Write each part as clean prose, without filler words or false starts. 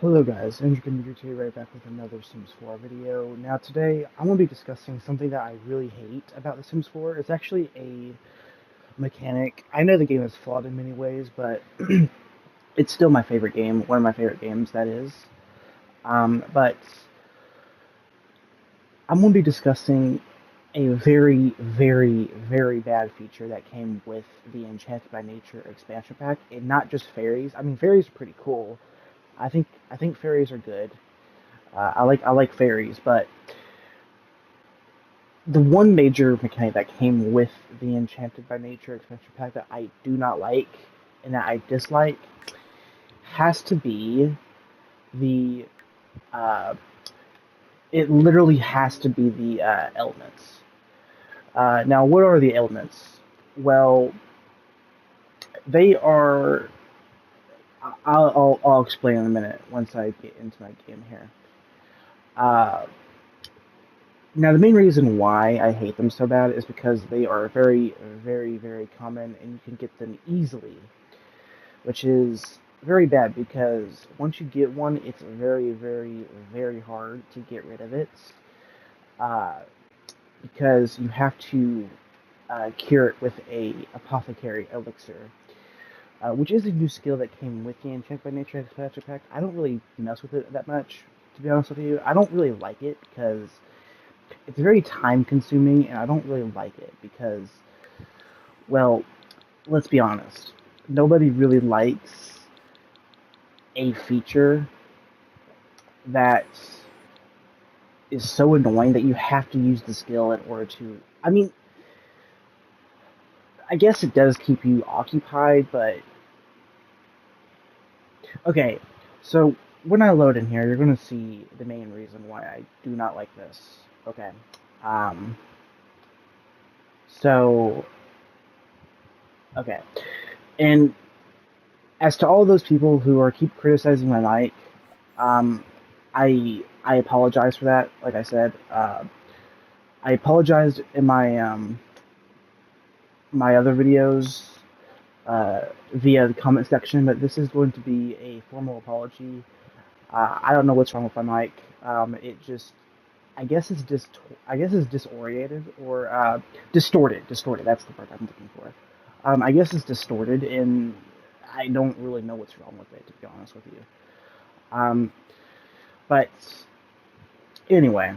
Hello guys, Andrew Computer right back with another Sims 4 video. Now today, I'm going to be discussing something that I really hate about The Sims 4. It's actually a mechanic. I know the game is flawed in many ways, but it's still my favorite game, one of my favorite games, that is. But I'm going to be discussing a very, very, very bad feature that came with the Enchanted by Nature expansion pack, and not just fairies. I mean, fairies are pretty cool. I think fairies are good. I like fairies, but the one major mechanic that came with the Enchanted by Nature expansion pack that I do not like and that I dislike has to be the. Uh, it literally has to be the elements. Now, what are the elements? Well, they are. I'll explain in a minute once I get into my game here. Uh, Now, the main reason why I hate them so bad is because they are very, very, very common and you can get them easily, which is very bad because once you get one, it's very, very, very hard to get rid of it uh, because you have to cure it with a apothecary elixir, which is a new skill that came with the Enchant by Nature expansion pack. I don't really mess with it that much, to be honest with you. I don't really like it because it's very time consuming and I don't really like it because, well, let's be honest. Nobody really likes a feature that is so annoying that you have to use the skill in order to. I mean, I guess it does keep you occupied, but okay. So when I load in here, you're going to see the main reason why I do not like this. Okay. Um. So okay, and as to all those people who are keep criticizing my mic, um, I apologize for that. Like I said, I apologized in my other videos via the comment section, but this is going to be a formal apology. I don't know what's wrong with my mic. It just I guess it's disoriented or distorted. Distorted. That's the word I'm looking for. I guess it's distorted, and I don't really know what's wrong with it, to be honest with you. Um, but anyway,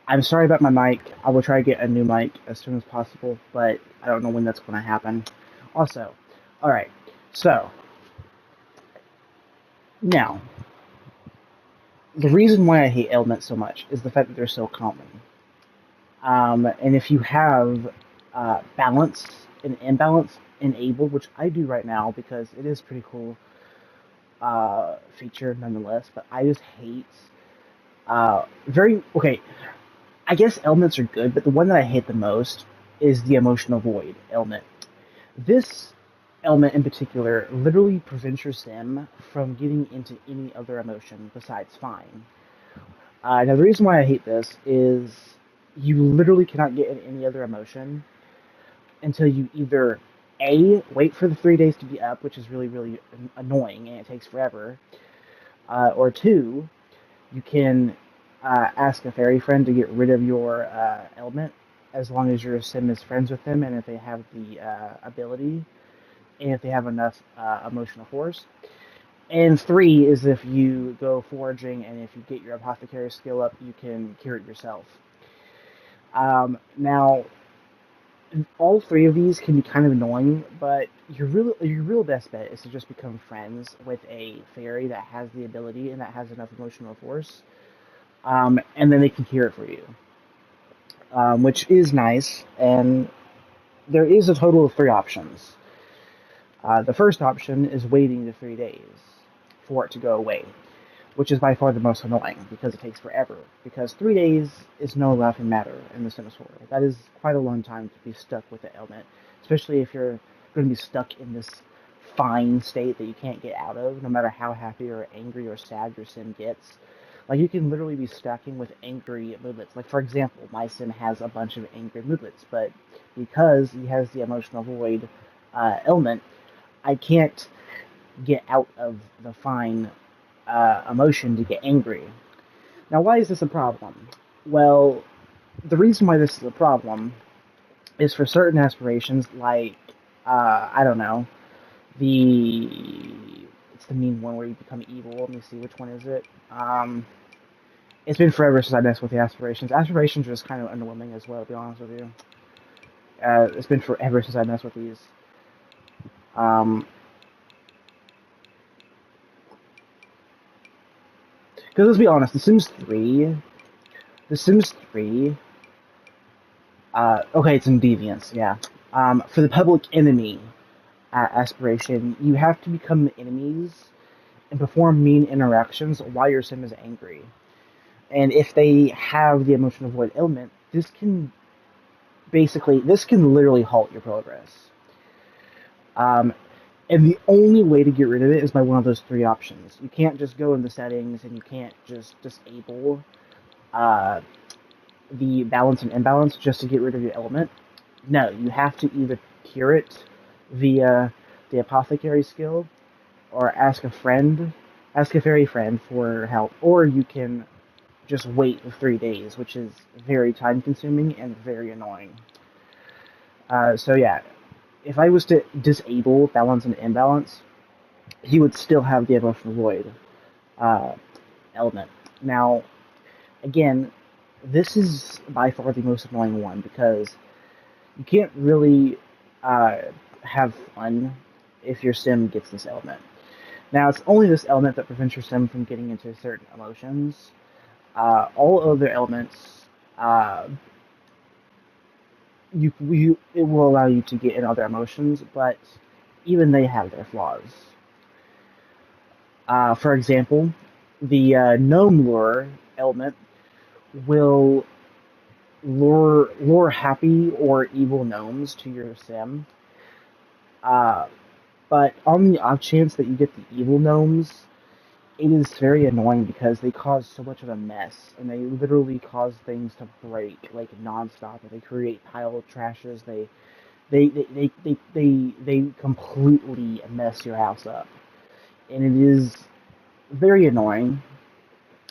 I'm sorry about my mic. I will try to get a new mic as soon as possible, but I don't know when that's going to happen. Also, all right. So now, the reason why I hate elements so much is the fact that they're so common. And if you have balance and imbalance enabled, which I do right now because it is pretty cool feature nonetheless, but I just hate very okay. I guess elements are good, but the one that I hate the most is the emotional void element. This element in particular literally prevents your sim from getting into any other emotion besides fine. Now, the reason why I hate this is you literally cannot get in any other emotion until you either A, wait for the 3 days to be up, which is really, really annoying and it takes forever, or two, you can ask a fairy friend to get rid of your element as long as your sim is friends with them and if they have the ability and if they have enough emotional force. And three is if you go foraging and if you get your apothecary skill up, you can cure it yourself. Now, all three of these can be kind of annoying, but your real best bet is to just become friends with a fairy that has the ability and that has enough emotional force, and then they can cure it for you, which is nice. And there is a total of three options. The first option is waiting the 3 days for it to go away, which is by far the most annoying because it takes forever. Because 3 days is no laughing matter in the Sims 4. That is quite a long time to be stuck with the element, especially if you're going to be stuck in this fine state that you can't get out of, no matter how happy or angry or sad your sim gets. Like, you can literally be stacking with angry moodlets. Like, for example, my sim has a bunch of angry moodlets, but because he has the emotional void element, I can't get out of the fine emotion to get angry. Now, why is this a problem? Well, the reason why this is a problem is for certain aspirations, like I don't know, the it's the mean one where you become evil. Let me see, which one is it? It's been forever since I messed with the aspirations. Aspirations are just kind of underwhelming as well, to be honest with you. It's been forever since I messed with these. Um, because let's be honest, The Sims 3, okay, it's in Deviants, yeah. For the public enemy aspiration, you have to become enemies and perform mean interactions while your sim is angry. And if they have the emotional void element, this can literally halt your progress. And the only way to get rid of it is by one of those three options. You can't just go in the settings and you can't just disable uh, the balance and imbalance just to get rid of your element. No, you have to either cure it via the apothecary skill or ask a fairy friend for help, or you can just wait the 3 days, which is very time consuming and very annoying. So yeah, if I was to disable balance and imbalance, he would still have the emotional void uh, element. Now, again, this is by far the most annoying one because you can't really uh, have fun if your sim gets this element. Now, it's only this element that prevents your sim from getting into certain emotions. All other elements, it will allow you to get in other emotions, but even they have their flaws. For example, the gnome lure element will lure happy or evil gnomes to your sim. Uh, but on the off chance that you get the evil gnomes, it is very annoying because they cause so much of a mess, and they literally cause things to break like nonstop. They create pile trashes. They completely mess your house up, and it is very annoying.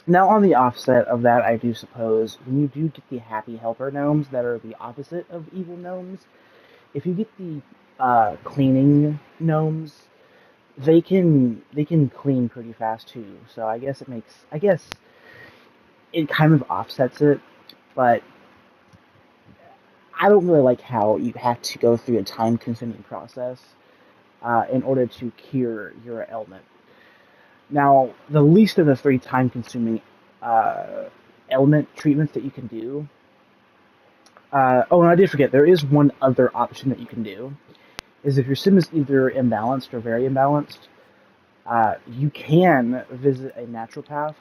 Now, on the offset of that, I do suppose when you do get the happy helper gnomes that are the opposite of evil gnomes, if you get the cleaning gnomes, they can clean pretty fast too. So I guess it kind of offsets it, but I don't really like how you have to go through a time-consuming process in order to cure your ailment. Now, the least of the three time-consuming uh, ailment treatments that you can do. Oh, and I did forget. There is one other option that you can do. Is if your sim is either imbalanced or very imbalanced, you can visit a naturopath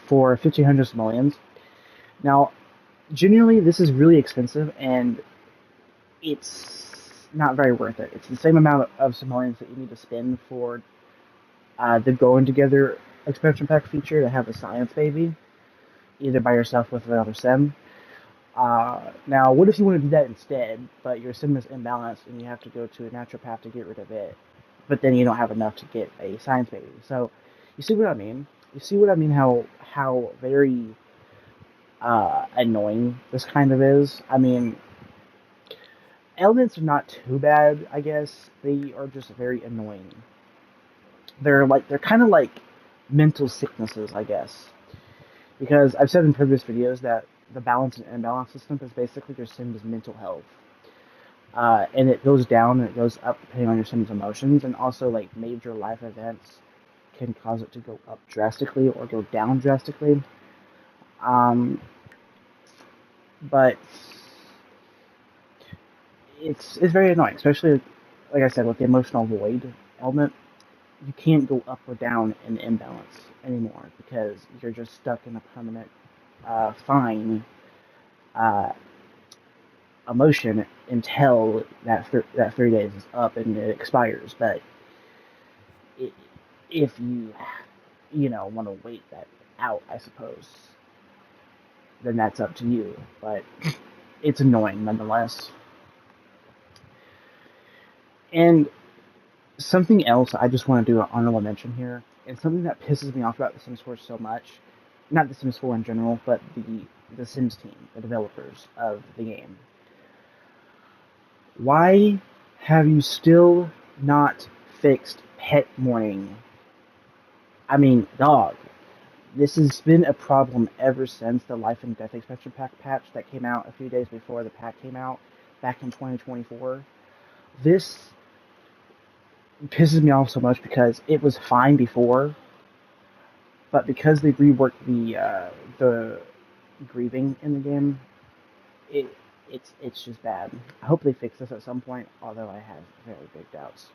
for 1,500 simoleons. Now, generally, this is really expensive, and it's not very worth it. It's the same amount of simoleons that you need to spend for the Going Together expansion pack feature to have a science baby, either by yourself with another sim. Now, what if you want to do that instead, but your sim is imbalanced and you have to go to a naturopath to get rid of it, but then you don't have enough to get a science baby? So, you see what I mean? You see what I mean? How very annoying this kind of is. I mean, ailments are not too bad, I guess. They are just very annoying. They're kind of like mental sicknesses, I guess. Because I've said in previous videos that the balance and imbalance system is basically your sim's mental health. And it goes down and it goes up depending on your sim's emotions, and also like major life events can cause it to go up drastically or go down drastically. Um, but it's very annoying, especially like I said with the emotional void element. You can't go up or down in imbalance anymore because you're just stuck in a permanent fine uh, emotion until that 3 days is up and it expires. But it, if you want to wait that out, I suppose, then that's up to you. But it's annoying nonetheless. And something else I just want to do an honorable mention here And something that pisses me off about The Sims 4 so much, not The Sims 4 in general, but the Sims team, the developers of the game. Why have you still not fixed pet mourning? I mean, dog. This has been a problem ever since the Life and Death Expansion Pack patch that came out a few days before the pack came out back in 2024. This pisses me off so much because it was fine before, but because they reworked the grieving in the game, it it's just bad. I hope they fix this at some point, although I have very big doubts.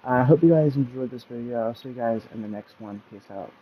I hope you guys enjoyed this video. I'll see you guys in the next one. Peace out.